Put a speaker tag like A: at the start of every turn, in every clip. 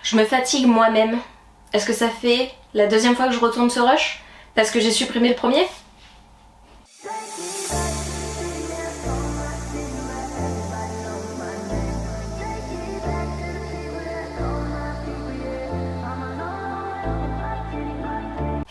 A: Je me fatigue moi-même. Est-ce que ça fait la deuxième fois que je retourne ce rush? Parce que j'ai supprimé le premier?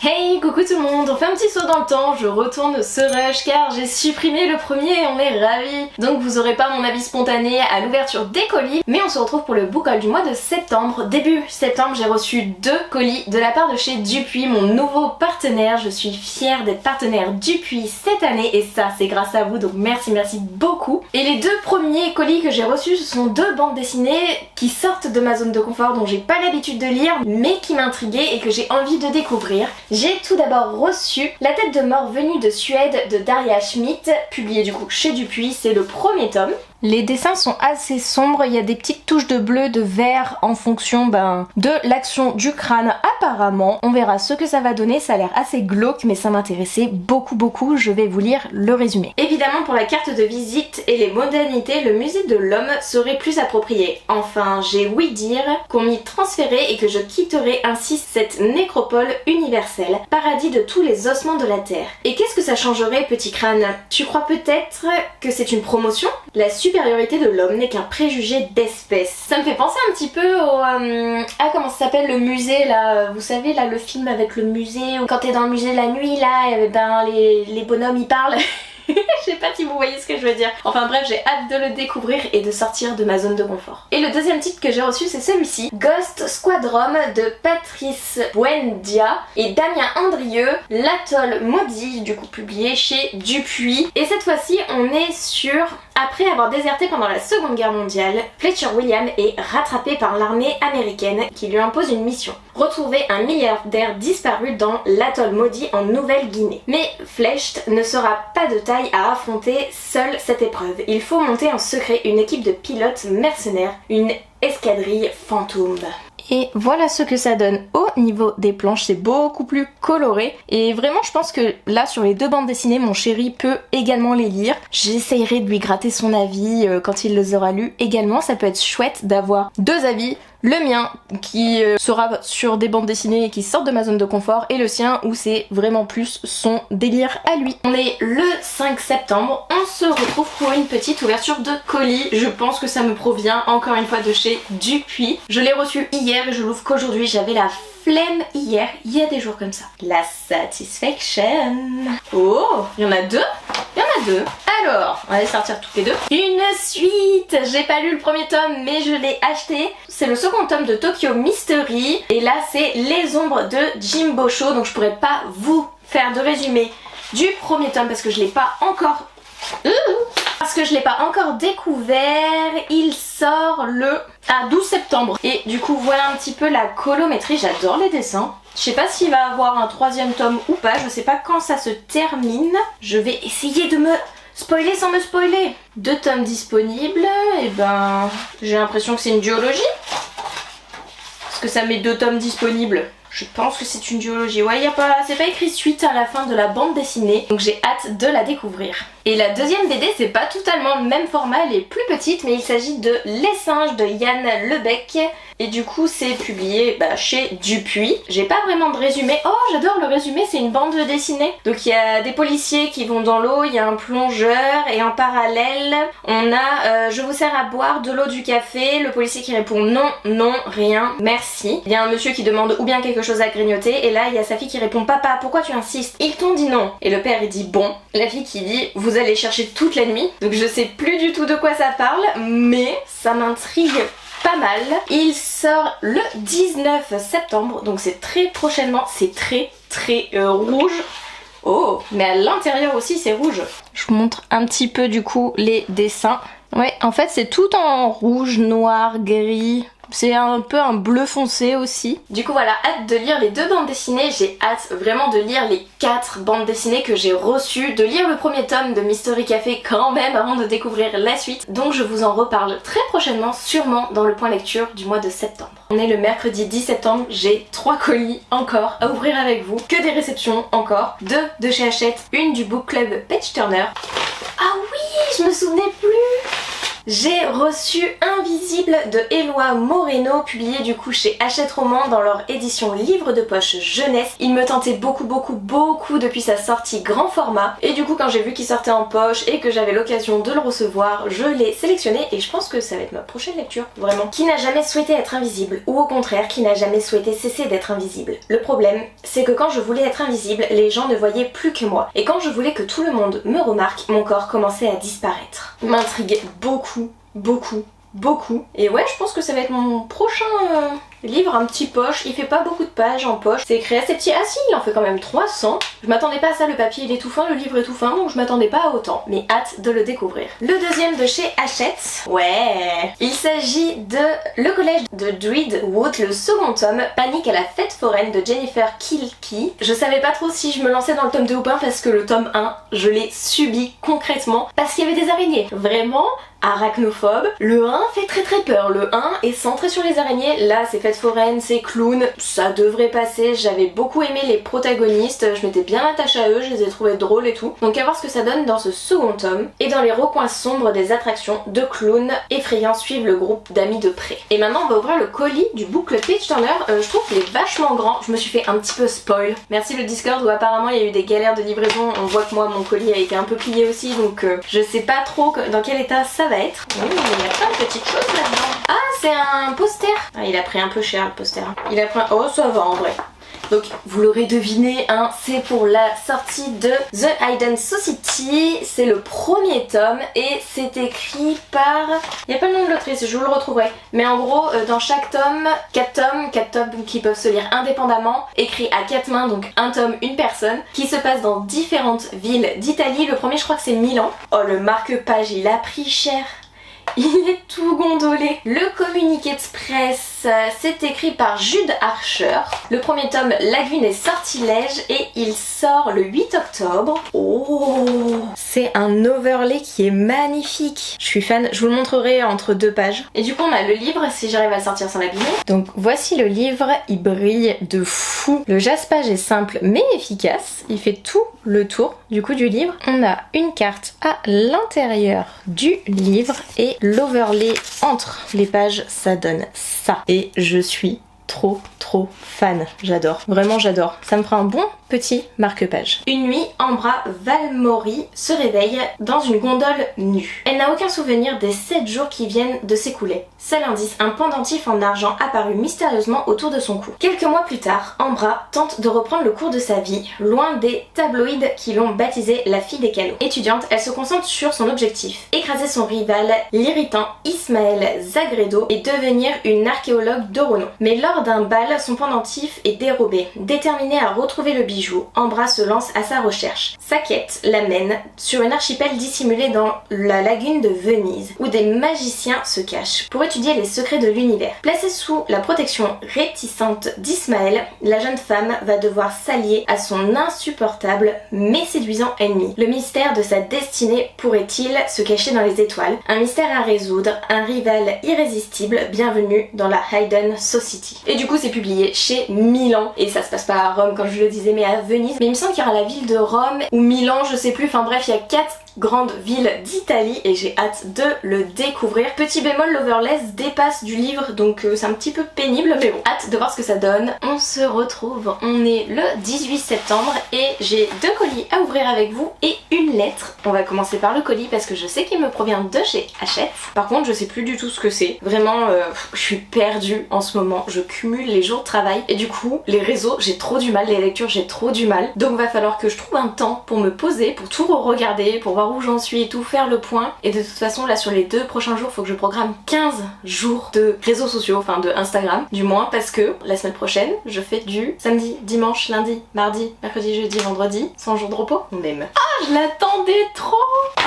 A: Hey, coucou tout le monde, on fait un petit saut dans le temps, je retourne ce rush car j'ai supprimé le premier et on est ravis. Donc vous aurez pas mon avis spontané à l'ouverture des colis, mais on se retrouve pour le book haul du mois de septembre. Début septembre, j'ai reçu 2 colis de la part de chez Dupuis, mon nouveau partenaire. Je suis fière d'être partenaire Dupuis cette année et ça c'est grâce à vous, donc merci beaucoup. Et les 2 premiers colis que j'ai reçus, ce sont 2 bandes dessinées qui sortent de ma zone de confort, dont j'ai pas l'habitude de lire, mais qui m'intriguaient et que j'ai envie de découvrir. J'ai tout d'abord reçu La tête de mort venue de Suède de Daria Schmidt, publié du coup chez Dupuis, c'est le premier tome. Les dessins sont assez sombres, il y a des petites touches de bleu, de vert en fonction de l'action du crâne apparemment. On verra ce que ça va donner, ça a l'air assez glauque mais ça m'intéressait beaucoup, je vais vous lire le résumé. Évidemment pour la carte de visite et les modalités, le musée de l'homme serait plus approprié. Enfin, j'ai ouï dire qu'on m'y transférait et que je quitterais ainsi cette nécropole universelle, paradis de tous les ossements de la terre. Et qu'est-ce que ça changerait, petit crâne? Tu crois peut-être que c'est une promotion? La supériorité de l'homme n'est qu'un préjugé d'espèce. Ça me fait penser un petit peu au... comment ça s'appelle le musée là? Vous savez là le film avec le musée où quand t'es dans le musée la nuit là, les bonhommes ils parlent. Je sais pas si vous voyez ce que je veux dire. Enfin bref, j'ai hâte de le découvrir et de sortir de ma zone de confort. Et le deuxième titre que j'ai reçu c'est celui-ci, Ghost Squadron de Patrice Buendia et Damien Andrieux, L'atoll maudit, du coup publié chez Dupuis. Et cette fois-ci on est sur... Après avoir déserté pendant la Seconde Guerre mondiale, Fletcher William est rattrapé par l'armée américaine qui lui impose une mission. Retrouver un milliardaire disparu dans l'atoll maudit en Nouvelle-Guinée. Mais Fletcher ne sera pas de taille à affronter seule cette épreuve. Il faut monter en secret une équipe de pilotes mercenaires, une escadrille fantôme. Et voilà ce que ça donne au niveau des planches, c'est beaucoup plus coloré et vraiment je pense que là sur les 2 bandes dessinées mon chéri peut également les lire. J'essayerai de lui gratter son avis quand il les aura lus également, ça peut être chouette d'avoir 2 avis. Le mien qui sera sur des bandes dessinées et qui sortent de ma zone de confort et le sien où c'est vraiment plus son délire à lui. On est le 5 septembre, on se retrouve pour une petite ouverture de colis. Je pense que ça me provient encore une fois de chez Dupuis. Je l'ai reçu hier et je l'ouvre qu'aujourd'hui, j'avais la flemme hier, il y a des jours comme ça. La Satisfaction. Oh, il y en a 2. Il y en a 2. Alors, on va les sortir toutes les 2. Une suite. J'ai pas lu le premier tome mais je l'ai acheté. C'est le second tome de Tokyo Mystery. Et là c'est Les ombres de Jimbo Show. Donc je pourrais pas vous faire de résumé du premier tome parce que je l'ai pas encore... découvert. Il sort le 12 septembre. Et du coup voilà un petit peu la colométrie. J'adore les dessins. Je sais pas s'il va avoir un 3e tome ou pas. Je sais pas quand ça se termine. Je vais essayer de me spoiler sans me spoiler. 2 tomes disponibles. Et ben j'ai l'impression que c'est une duologie. Parce que ça met 2 tomes disponibles. Je pense que c'est une duologie. Ouais, c'est pas écrit suite à la fin de la bande dessinée. Donc j'ai hâte de la découvrir. Et la deuxième BD, c'est pas totalement le même format, elle est plus petite, mais il s'agit de Les singes de Yann Lebec. Et du coup, c'est publié chez Dupuis. J'ai pas vraiment de résumé. Oh, j'adore le résumé, c'est une bande dessinée. Donc il y a des policiers qui vont dans l'eau, il y a un plongeur et en parallèle, on a je vous sers à boire de l'eau, du café. Le policier qui répond non, non, rien, merci. Il y a un monsieur qui demande ou bien quelque chose à grignoter et là il y a sa fille qui répond papa, pourquoi tu insistes? Ils t'ont dit non. Et le père il dit bon. La fille qui dit vous allez chercher toute la nuit. Donc je sais plus du tout de quoi ça parle, mais ça m'intrigue pas mal. Il sort le 19 septembre, donc c'est très prochainement, c'est très rouge. Oh, mais à l'intérieur aussi c'est rouge. Je vous montre un petit peu du coup les dessins. Ouais, en fait c'est tout en rouge, noir, gris. C'est un peu un bleu foncé aussi. Du coup voilà, hâte de lire les 2 bandes dessinées. J'ai hâte vraiment de lire les 4 bandes dessinées que j'ai reçues. De lire le premier tome de Mystery Café quand même avant de découvrir la suite. Donc je vous en reparle très prochainement, sûrement dans le point lecture du mois de septembre. On est le mercredi 10 septembre, j'ai 3 colis encore à ouvrir avec vous. Que des réceptions encore. 2 de chez Hachette, une du book club Page Turner. Ah oui, je me souvenais plus. J'ai reçu Invisible de Éloi Moreno, publié du coup chez Hachette Roman dans leur édition livre de poche jeunesse. Il me tentait beaucoup depuis sa sortie grand format et du coup quand j'ai vu qu'il sortait en poche et que j'avais l'occasion de le recevoir, je l'ai sélectionné et je pense que ça va être ma prochaine lecture, vraiment. Qui n'a jamais souhaité être invisible ou au contraire qui n'a jamais souhaité cesser d'être invisible? Le problème, c'est que quand je voulais être invisible, les gens ne voyaient plus que moi et quand je voulais que tout le monde me remarque, mon corps commençait à disparaître. Il m'intrigue beaucoup. Et ouais, je pense que ça va être mon prochain livre, un petit poche. Il fait pas beaucoup de pages en poche. C'est écrit assez petit. Ah si, il en fait quand même 300. Je m'attendais pas à ça, le papier il est tout fin, le livre est tout fin, donc je m'attendais pas à autant. Mais hâte de le découvrir. Le deuxième de chez Hachette. Ouais. Il s'agit de Le collège de Druidwood, le second tome, Panique à la fête foraine de Jennifer Kilkey. Je savais pas trop si je me lançais dans le tome 2 ou pas parce que le tome 1, je l'ai subi concrètement parce qu'il y avait des araignées. Vraiment arachnophobe. Le 1 fait très peur. Le 1 est centré sur les araignées. Là, c'est fête foraine, c'est clown. Ça devrait passer. J'avais beaucoup aimé les protagonistes. Je m'étais bien attachée à eux. Je les ai trouvés drôles et tout. Donc à voir ce que ça donne dans ce second tome. Et dans les recoins sombres des attractions, deux clowns effrayants suivent le groupe d'amis de près. Et maintenant, on va ouvrir le colis du book Club Page Turner. Je trouve qu'il est vachement grand. Je me suis fait un petit peu spoil. Merci le Discord où apparemment il y a eu des galères de livraison. On voit que moi, mon colis a été un peu plié aussi. Donc je sais pas trop dans quel état ça va être. Il y a plein de petites choses là-dedans. Ah, c'est un poster. Ah, il a pris un peu cher le poster. Il a pris un... Oh, ça va en vrai. Donc vous l'aurez deviné, hein, c'est pour la sortie de The Hidden Society. C'est le premier tome et c'est écrit par... Il n'y a pas le nom de l'autrice, je vous le retrouverai. Mais en gros, dans chaque tome, 4 tomes qui peuvent se lire indépendamment, écrits à 4 mains, donc un tome, une personne, qui se passe dans différentes villes d'Italie. Le premier, je crois que c'est Milan. Oh, le marque-page, il a pris cher. Il est tout gondolé. Le communiqué express, c'est écrit par Jude Archer. Le premier tome, Lagune et Sortilège, et il sort le 8 octobre. Oh, c'est un overlay qui est magnifique. Je suis fan, je vous le montrerai entre 2 pages. Et du coup, on a le livre, si j'arrive à le sortir sans l'abîmer. Donc voici le livre, il brille de fou. Le jaspage est simple mais efficace. Il fait tout le tour du coup du livre. On a une carte à l'intérieur du livre et l'overlay entre les pages, ça donne ça. Et je suis trop fan, j'adore, vraiment j'adore. Ça me fera un bon petit marque-page. Une nuit, Ambra Valmori se réveille dans une gondole nue. Elle n'a aucun souvenir des 7 jours qui viennent de s'écouler. Seul indice, un pendentif en argent apparu mystérieusement autour de son cou. Quelques mois plus tard, Ambra tente de reprendre le cours de sa vie, loin des tabloïds qui l'ont baptisée la fille des canaux. Étudiante, elle se concentre sur son objectif, écraser son rival, l'irritant Ismaël Zagredo, et devenir une archéologue de renom. Mais lors d'un bal, son pendentif est dérobé. Déterminée à retrouver le bijou, Ambra se lance à sa recherche. Sa quête l'amène sur un archipel dissimulé dans la lagune de Venise, où des magiciens se cachent pour étudier les secrets de l'univers. Placée sous la protection réticente d'Ismaël, la jeune femme va devoir s'allier à son insupportable mais séduisant ennemi. Le mystère de sa destinée pourrait-il se cacher dans les étoiles? Un mystère à résoudre, un rival irrésistible, bienvenue dans la Hidden Society. Et du coup c'est publié chez Milan, et ça se passe pas à Rome comme je le disais mais à Venise, mais il me semble qu'il y aura la ville de Rome ou Milan, je sais plus, enfin bref il y a 4 grandes villes d'Italie et j'ai hâte de le découvrir. Petit bémol, l'overlay dépasse du livre donc c'est un petit peu pénible mais bon, hâte de voir ce que ça donne. On se retrouve, on est le 18 septembre et j'ai 2 colis à ouvrir avec vous et une lettre. On va commencer par le colis parce que je sais qu'il me provient de chez Hachette. Par contre je sais plus du tout ce que c'est. Vraiment je suis perdue en ce moment, je cumule les jours de travail et du coup les réseaux j'ai trop du mal, les lectures j'ai trop du mal. Donc va falloir que je trouve un temps pour me poser, pour tout re-regarder, pour voir où j'en suis et tout, faire le point. Et de toute façon là sur les 2 prochains jours faut que je programme 15 jours de réseaux sociaux, enfin de Instagram du moins, parce que la semaine prochaine je fais du samedi, dimanche, lundi, mardi, mercredi, jeudi, vendredi, sans jour de repos. On aime. Ah, je l'attendais trop.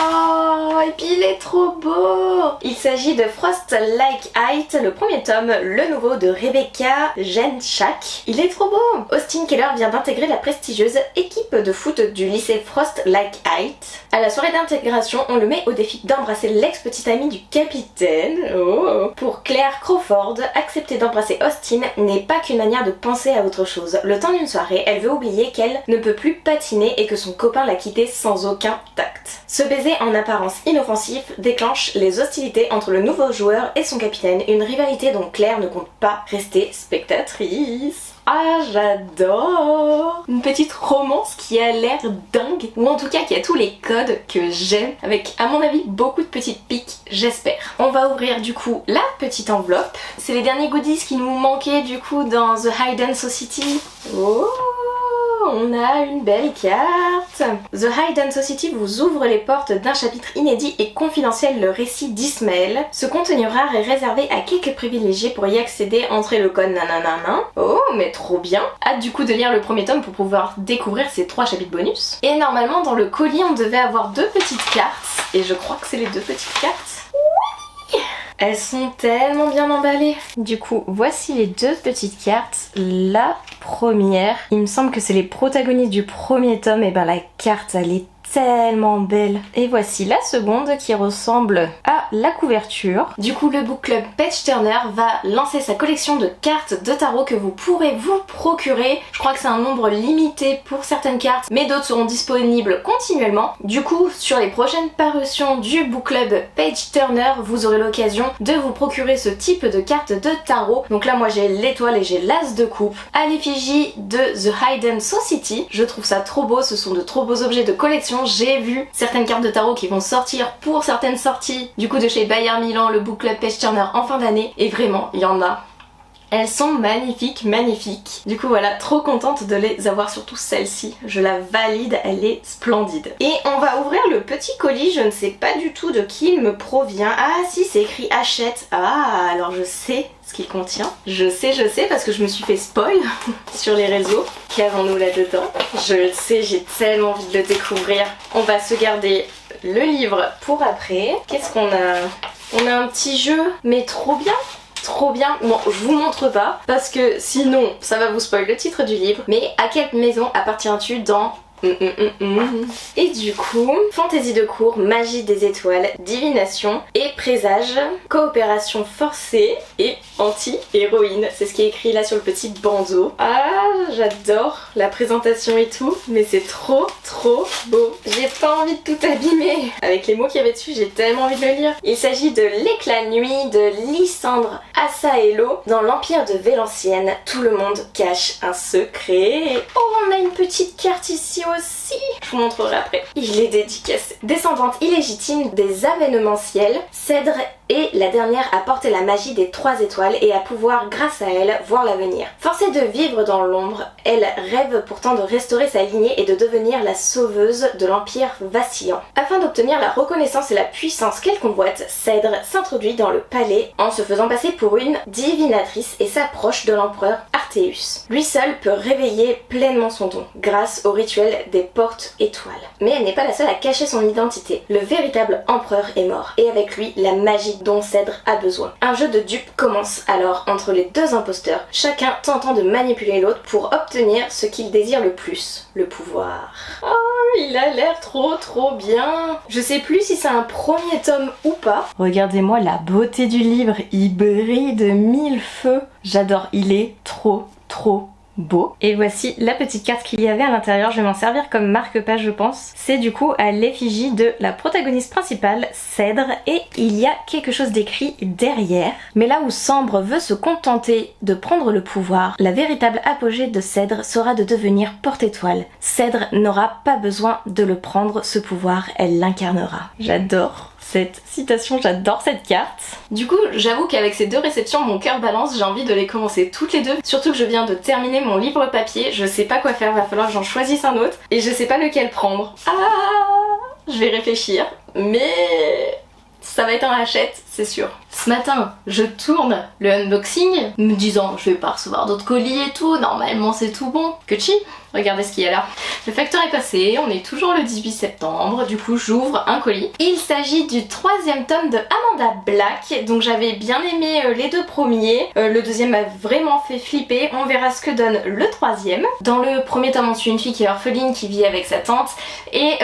A: Oh, et puis il est trop beau. Il s'agit de Frost Like Height, le premier tome, le nouveau de Rebecca Genschak. Il est trop beau. Austin Keller vient d'intégrer la prestigieuse équipe de foot du lycée Frost Like Height. À la soirée d'intégration, on le met au défi d'embrasser l'ex-petite amie du capitaine. Oh. Pour Claire Crawford, accepter d'embrasser Austin n'est pas qu'une manière de penser à autre chose. Le temps d'une soirée, elle veut oublier qu'elle ne peut plus patiner et que son copain l'a quittée sans aucun tact. Ce baiser en apparence inoffensif déclenche les hostilités entre le nouveau joueur et son capitaine, une rivalité dont Claire ne compte pas rester spectatrice. Ah, j'adore! Une petite romance qui a l'air dingue, ou en tout cas qui a tous les codes que j'aime, avec à mon avis beaucoup de petites piques, j'espère. On va ouvrir du coup la petite enveloppe. C'est les derniers goodies qui nous manquaient du coup dans The Hidden Society. Oh! On a une belle carte. The Hidden Society vous ouvre les portes d'un chapitre inédit et confidentiel, le récit d'Ismaël. Ce contenu rare est réservé à quelques privilégiés. Pour y accéder, entrez le code nananana. Oh, mais trop bien. Hâte du coup de lire le premier tome pour pouvoir découvrir ces 3 chapitres bonus. Et normalement dans le colis on devait avoir 2 petites cartes. Et je crois que c'est les 2 petites cartes. Oui! Elles sont tellement bien emballées. Du coup, voici les 2 petites cartes. La première, il me semble que c'est les protagonistes du premier tome. Et ben la carte, elle est tellement belle. Et voici la seconde qui ressemble à la couverture. Du coup, le book club Page Turner va lancer sa collection de cartes de tarot que vous pourrez vous procurer. Je crois que c'est un nombre limité pour certaines cartes, mais d'autres seront disponibles continuellement. Du coup, sur les prochaines parutions du book club Page Turner, vous aurez l'occasion de vous procurer ce type de cartes de tarot. Donc là, moi j'ai l'étoile et j'ai l'as de coupe à l'effigie de The Hidden Society. Je trouve ça trop beau, ce sont de trop beaux objets de collection. J'ai vu certaines cartes de tarot qui vont sortir pour certaines sorties du coup de chez Bayard Milan, le book club Page Turner en fin d'année, et vraiment il y en a. Elles sont magnifiques, magnifiques. Du coup voilà, trop contente de les avoir, surtout celle-ci. Je la valide, elle est splendide. Et on va ouvrir le petit colis, je ne sais pas du tout de qui il me provient. Ah si, c'est écrit Hachette. Ah, alors je sais ce qu'il contient. Je sais parce que je me suis fait spoil sur les réseaux. Qu'avons-nous là-dedans? Je le sais, j'ai tellement envie de le découvrir. On va se garder le livre pour après. Qu'est-ce qu'on a? On a un petit jeu, mais trop bien. Trop bien. Bon, je vous montre pas parce que sinon ça va vous spoiler le titre du livre. Mais à quelle maison appartiens-tu dans Et du coup, fantaisie de cour, magie des étoiles, divination et présage, coopération forcée et anti-héroïne. C'est ce qui est écrit là sur le petit bandeau. Ah, j'adore la présentation et tout, mais c'est trop beau. J'ai pas envie de tout abîmer. Avec les mots qu'il y avait dessus, j'ai tellement envie de le lire. Il s'agit de L'éclat de nuit de Lysandre Assaello. Dans l'empire de Vélancienne, tout le monde cache un secret. Oh, on a une petite carte ici aussi. Je vous montrerai après. Il est dédicacé. Descendante illégitime des Avènementiels, Cèdre est la dernière à porter la magie des 3 étoiles et à pouvoir, grâce à elle, voir l'avenir. Forcée de vivre dans l'ombre, elle rêve pourtant de restaurer sa lignée et de devenir la sauveuse de l'empire vacillant. Afin d'obtenir la reconnaissance et la puissance qu'elle convoite, Cèdre s'introduit dans le palais en se faisant passer pour une divinatrice et s'approche de l'empereur Arthéus. Lui seul peut réveiller pleinement son don, grâce au rituel des portes étoiles. Mais elle n'est pas la seule à cacher son identité. Le véritable empereur est mort, et avec lui, la magie dont Cèdre a besoin. Un jeu de dupes commence alors entre les 2 imposteurs, chacun tentant de manipuler l'autre pour obtenir ce qu'il désire le plus, le pouvoir. Oh, il a l'air trop bien. Je sais plus si c'est un premier tome ou pas. Regardez-moi la beauté du livre, il brille de 1000 feux. J'adore, il est trop beau. Et voici la petite carte qu'il y avait à l'intérieur, je vais m'en servir comme marque-page je pense. C'est du coup à l'effigie de la protagoniste principale, Cèdre, et il y a quelque chose d'écrit derrière. Mais là où Sambre veut se contenter de prendre le pouvoir, la véritable apogée de Cèdre sera de devenir porte-étoile. Cèdre n'aura pas besoin de le prendre, ce pouvoir, elle l'incarnera. J'adore cette citation, j'adore cette carte. Du coup, j'avoue qu'avec ces 2 réceptions, mon cœur balance, j'ai envie de les commencer toutes les 2. Surtout que je viens de terminer mon livre papier, je sais pas quoi faire, va falloir que j'en choisisse un autre. Et je sais pas lequel prendre. Ah, je vais réfléchir, mais ça va être un Hachette, c'est sûr. Ce matin, je tourne le unboxing, me disant je vais pas recevoir d'autres colis et tout, normalement c'est tout bon. Que chi, regardez ce qu'il y a là. Le facteur est passé, on est toujours le 18 septembre, du coup j'ouvre un colis. Il s'agit du 3e tome de Amanda Black, donc j'avais bien aimé les 2 premiers. Le 2e m'a vraiment fait flipper, on verra ce que donne le 3e. Dans le premier tome on suit une fille qui est orpheline, qui vit avec sa tante et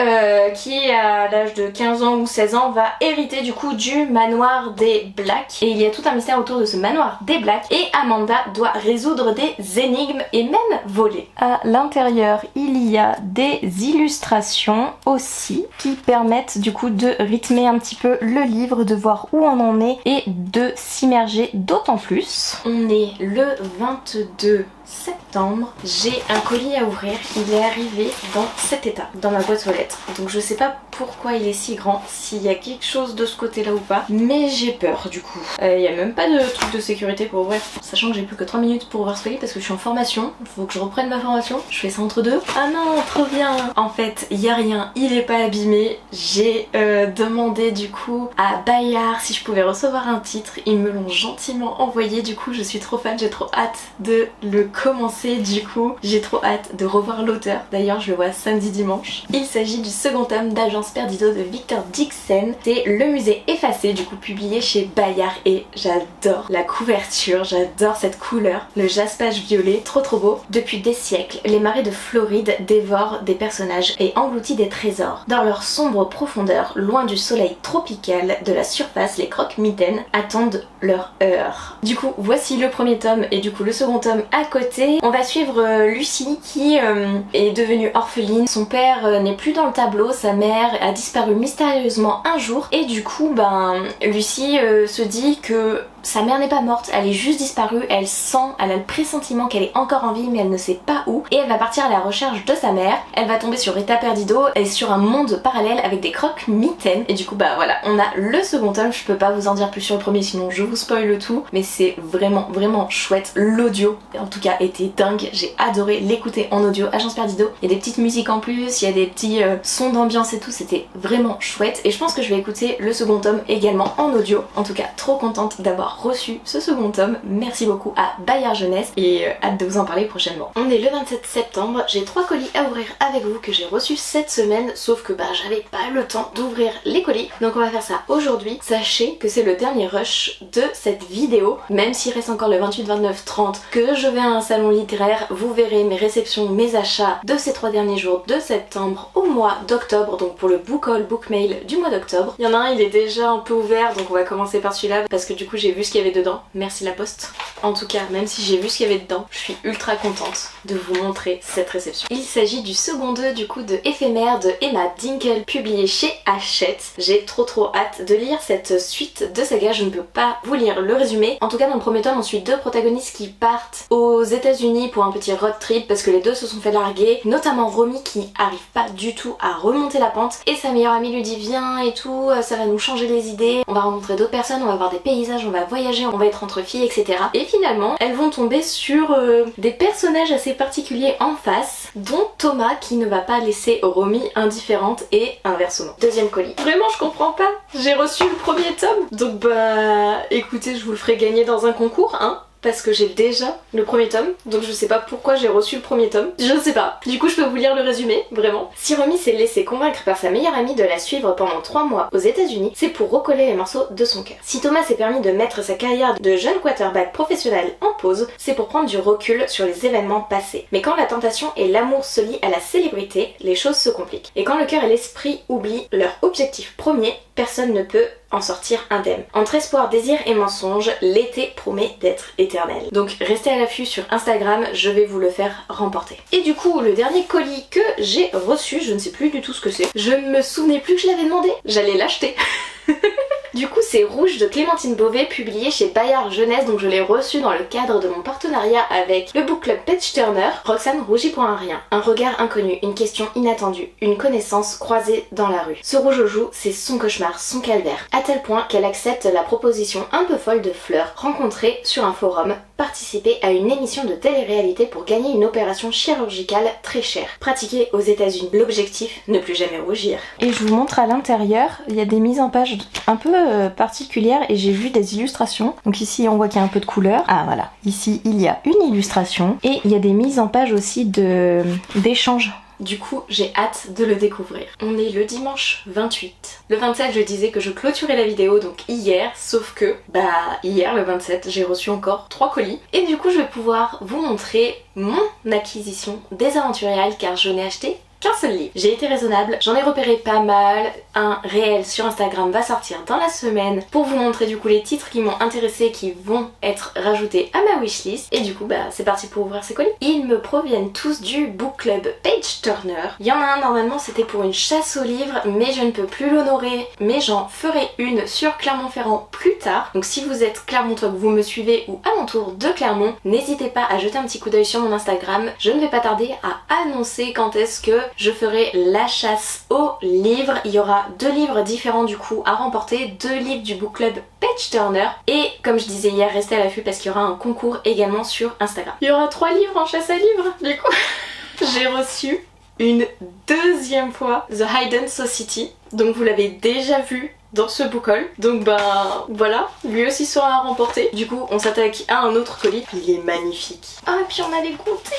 A: qui à l'âge de 15 ans ou 16 ans va hériter du coup du manoir des Black et il y a tout un mystère autour de ce manoir des Black et Amanda doit résoudre des énigmes et même voler. À l'intérieur, il y a des illustrations aussi qui permettent du coup de rythmer un petit peu le livre, de voir où on en est et de s'immerger d'autant plus. On est le 22 septembre, j'ai un colis à ouvrir, il est arrivé dans cet état, dans ma boîte aux lettres. Donc je sais pas pourquoi il est si grand, s'il y a quelque chose de ce côté là ou pas, mais j'ai peur du coup. Il y a même pas de truc de sécurité pour ouvrir, sachant que j'ai plus que 3 minutes pour ouvrir ce colis parce que je suis en formation, il faut que je reprenne ma formation, je fais ça entre deux. Ah non, trop bien. En fait, il y a rien, il est pas abîmé, j'ai demandé du coup à Bayard si je pouvais recevoir un titre, ils me l'ont gentiment envoyé, du coup je suis trop fan, j'ai trop hâte de le commencer du coup. J'ai trop hâte de revoir l'auteur. D'ailleurs, je le vois samedi dimanche. Il s'agit du second tome d'Agence Perdido de Victor Dixon. C'est Le musée effacé, du coup publié chez Bayard et j'adore la couverture, j'adore cette couleur, le jaspage violet, trop beau. Depuis des siècles, les marées de Floride dévorent des personnages et engloutissent des trésors. Dans leur sombre profondeur, loin du soleil tropical de la surface, les croque-mitaines attendent leur heure. Du coup, voici le premier tome et du coup le second tome à côté. On va suivre Lucie qui est devenue orpheline. Son père n'est plus dans le tableau, sa mère a disparu mystérieusement un jour et du coup Lucie se dit que sa mère n'est pas morte, elle est juste disparue, elle a le pressentiment qu'elle est encore en vie mais elle ne sait pas où et elle va partir à la recherche de sa mère. Elle va tomber sur Rita Perdido et sur un monde parallèle avec des croque-mitaines et du coup voilà, on a le second tome. Je peux pas vous en dire plus sur le premier sinon je vous spoil le tout, mais c'est vraiment chouette. L'audio en tout cas était dingue, j'ai adoré l'écouter en audio. Agence Perdido, il y a des petites musiques en plus, il y a des petits sons d'ambiance et tout, c'était vraiment chouette et je pense que je vais écouter le second tome également en audio. En tout cas trop contente d'avoir reçu ce second tome, merci beaucoup à Bayard Jeunesse et hâte de vous en parler prochainement. On est le 27 septembre, j'ai 3 colis à ouvrir avec vous que j'ai reçus cette semaine, sauf que j'avais pas le temps d'ouvrir les colis, donc on va faire ça aujourd'hui. Sachez que c'est le dernier rush de cette vidéo, même s'il reste encore le 28, 29, 30 que je vais à un salon littéraire, vous verrez mes réceptions, mes achats de ces 3 derniers jours de septembre au mois d'octobre, donc pour le book haul, book mail du mois d'octobre. Il y en a un, il est déjà un peu ouvert, donc on va commencer par celui-là parce que du coup j'ai vu ce qu'il y avait dedans. Merci la poste. En tout cas, même si j'ai vu ce qu'il y avait dedans, je suis ultra contente de vous montrer cette réception. Il s'agit du second 2 du coup de Éphémère de Emma Dinkel, publié chez Hachette. J'ai trop hâte de lire cette suite de saga, je ne peux pas vous lire le résumé. En tout cas dans le premier tome on suit 2 protagonistes qui partent aux États-Unis pour un petit road trip parce que les deux se sont fait larguer, notamment Romy qui arrive pas du tout à remonter la pente et sa meilleure amie lui dit viens et tout, ça va nous changer les idées, on va rencontrer d'autres personnes, on va voir des paysages, on va voyager, on va être entre filles, etc. Et finalement elles vont tomber sur des personnages assez particuliers en face, dont Thomas qui ne va pas laisser Romy indifférente et inversement. Deuxième colis. Vraiment je comprends pas, j'ai reçu le premier tome, donc écoutez je vous le ferai gagner dans un concours hein, parce que j'ai déjà le premier tome, donc je sais pas pourquoi j'ai reçu le premier tome, je sais pas. Du coup je peux vous lire le résumé, vraiment. Si Romy s'est laissée convaincre par sa meilleure amie de la suivre pendant 3 mois aux États-Unis, c'est pour recoller les morceaux de son cœur. Si Thomas s'est permis de mettre sa carrière de jeune quarterback professionnel en pause, c'est pour prendre du recul sur les événements passés. Mais quand la tentation et l'amour se lient à la célébrité, les choses se compliquent. Et quand le cœur et l'esprit oublient leur objectif premier, personne ne peut en sortir indemne. Entre espoir, désir et mensonge, l'été promet d'être éternel. Donc restez à l'affût sur Instagram, je vais vous le faire remporter. Et du coup, le dernier colis que j'ai reçu, je ne sais plus du tout ce que c'est. Je ne me souvenais plus que je l'avais demandé. J'allais l'acheter. Du coup c'est Rouge de Clémentine Beauvais, publié chez Bayard Jeunesse, donc je l'ai reçu dans le cadre de mon partenariat avec le book club Page Turner. Roxane rougit pour un rien, un regard inconnu, une question inattendue, une connaissance croisée dans la rue. Ce rouge au joue, c'est son cauchemar, son calvaire, à tel point qu'elle accepte la proposition un peu folle de Fleur, rencontrée sur un forum, participer à une émission de télé-réalité pour gagner une opération chirurgicale très chère, pratiquée aux États-Unis. L'objectif, ne plus jamais rougir. Et je vous montre à l'intérieur, il y a des mises en page un peu particulières et j'ai vu des illustrations. Donc ici on voit qu'il y a un peu de couleur. Ah voilà, ici il y a une illustration et il y a des mises en page aussi d'échanges. Du coup, j'ai hâte de le découvrir. On est le dimanche 28. Le 27, je disais que je clôturais la vidéo, donc hier, sauf que, hier, le 27, j'ai reçu encore 3 colis. Et du coup, je vais pouvoir vous montrer mon acquisition des Aventuriales, car je n'ai acheté qu'un seul livre. J'ai été raisonnable, j'en ai repéré pas mal. Un réel sur Instagram va sortir dans la semaine pour vous montrer du coup les titres qui m'ont intéressé qui vont être rajoutés à ma wishlist. Et du coup bah c'est parti pour ouvrir ces colis. Ils me proviennent tous du book club Page Turner. Il y en a un normalement c'était pour une chasse aux livres mais je ne peux plus l'honorer, mais j'en ferai une sur Clermont-Ferrand plus tard. Donc si vous êtes clermontois, que vous me suivez ou alentour de Clermont, n'hésitez pas à jeter un petit coup d'œil sur mon Instagram. Je ne vais pas tarder à annoncer quand est-ce que je ferai la chasse aux livres. Il y aura 2 livres différents du coup à remporter, 2 livres du book club Page Turner. Et comme je disais hier, restez à l'affût parce qu'il y aura un concours également sur Instagram. Il y aura 3 livres en chasse à livres du coup. J'ai reçu une deuxième fois The Hidden Society, donc vous l'avez déjà vu dans ce book haul, donc bah voilà, lui aussi sera à remporter. Du coup on s'attaque à un autre colis, il est magnifique. Ah et puis on a les goûter.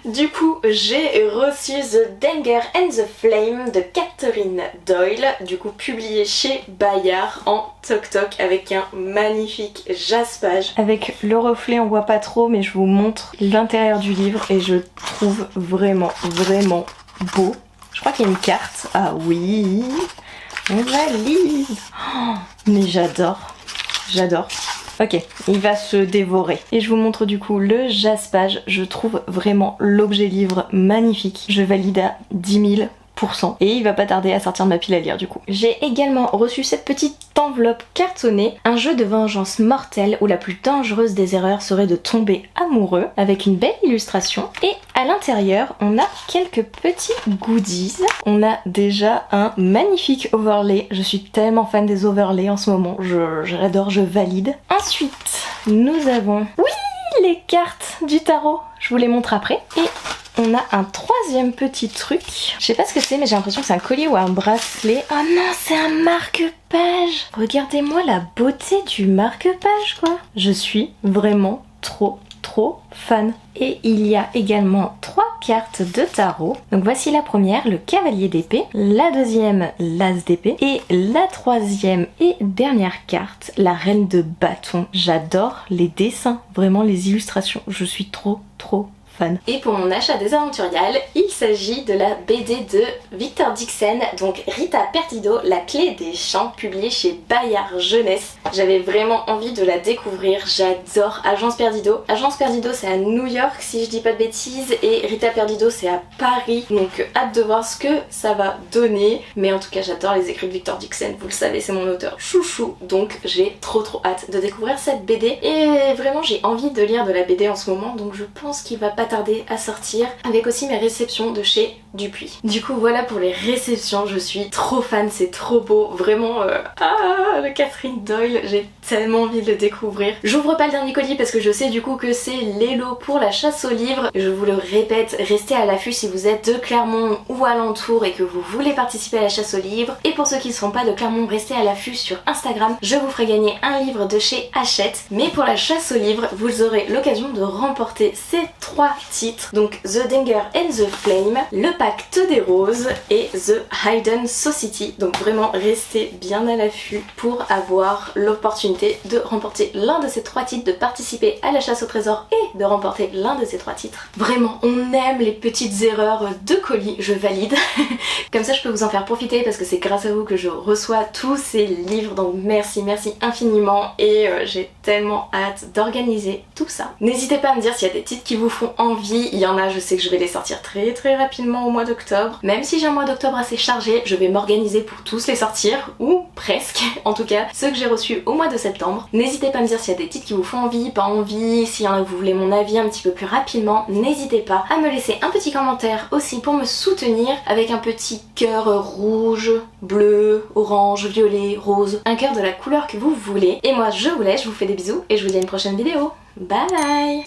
A: Du coup j'ai reçu The Danger and the Flame de Catherine Doyle, du coup publié chez Bayard en toc-toc avec un magnifique jaspage. Avec le reflet on voit pas trop mais je vous montre l'intérieur du livre et je trouve vraiment beau. Je crois qu'il y a une carte, ah oui, on valide. Oh, mais j'adore. Ok, il va se dévorer. Et je vous montre du coup le jaspage. Je trouve vraiment l'objet livre magnifique. Je valide à 10 000%. Et il va pas tarder à sortir de ma pile à lire du coup. J'ai également reçu cette petite enveloppe cartonnée. Un jeu de vengeance mortelle où la plus dangereuse des erreurs serait de tomber amoureux. Avec une belle illustration. Et à l'intérieur, on a quelques petits goodies. On a déjà un magnifique overlay. Je suis tellement fan des overlays en ce moment. J'adore, je valide. Ensuite, nous avons... Oui, les cartes du tarot. Je vous les montre après. Et on a un troisième petit truc. Je sais pas ce que c'est mais j'ai l'impression que c'est un collier ou un bracelet. Oh non, c'est un marque-page. Regardez-moi la beauté du marque-page quoi. Je suis vraiment trop fan. Et il y a également 3 cartes de tarot. Donc voici la première, le cavalier d'épée, la deuxième, l'as d'épée, et la troisième et dernière carte, la reine de bâton. J'adore les dessins, vraiment les illustrations. Je suis trop fan. Et pour mon achat des Aventuriales, il s'agit de la BD de Victor Dixon, donc Rita Perdido, la clé des champs, publiée chez Bayard Jeunesse. J'avais vraiment envie de la découvrir, j'adore Agence Perdido. Agence Perdido c'est à New York si je dis pas de bêtises et Rita Perdido c'est à Paris, donc hâte de voir ce que ça va donner. Mais en tout cas j'adore les écrits de Victor Dixon, vous le savez c'est mon auteur chouchou, donc j'ai trop hâte de découvrir cette BD. Et vraiment j'ai envie de lire de la BD en ce moment, donc je pense qu'il va pas tarder à sortir, avec aussi mes réceptions de chez Dupuis. Du coup voilà pour les réceptions, je suis trop fan, c'est trop beau, vraiment le Catherine Doyle, j'ai tellement envie de le découvrir. J'ouvre pas le dernier colis parce que je sais du coup que c'est l'élo pour la chasse aux livres. Je vous le répète, restez à l'affût si vous êtes de Clermont ou alentour et que vous voulez participer à la chasse aux livres. Et pour ceux qui ne sont pas de Clermont, restez à l'affût sur Instagram, je vous ferai gagner un livre de chez Hachette. Mais pour la chasse aux livres, vous aurez l'occasion de remporter ces 3 titres, donc The Danger and the Flame, le Pacte des Roses et The Hidden Society. Donc vraiment restez bien à l'affût pour avoir l'opportunité de remporter l'un de ces 3 titres, de participer à la chasse au trésor et de remporter l'un de ces 3 titres. Vraiment on aime les petites erreurs de colis, je valide. Comme ça je peux vous en faire profiter parce que c'est grâce à vous que je reçois tous ces livres, donc merci infiniment et j'ai tellement hâte d'organiser tout ça. N'hésitez pas à me dire s'il y a des titres qui vous font envie, il y en a, je sais que je vais les sortir très rapidement au mois d'octobre. Même si j'ai un mois d'octobre assez chargé, je vais m'organiser pour tous les sortir, ou presque, en tout cas ceux que j'ai reçus au mois de septembre. N'hésitez pas à me dire s'il y a des titres qui vous font envie, pas envie, s'il y en a vous voulez mon avis un petit peu plus rapidement, n'hésitez pas à me laisser un petit commentaire aussi pour me soutenir avec un petit cœur rouge, bleu, orange, violet, rose, un cœur de la couleur que vous voulez. Et moi je vous laisse, je vous fais des bisous et je vous dis à une prochaine vidéo. Bye!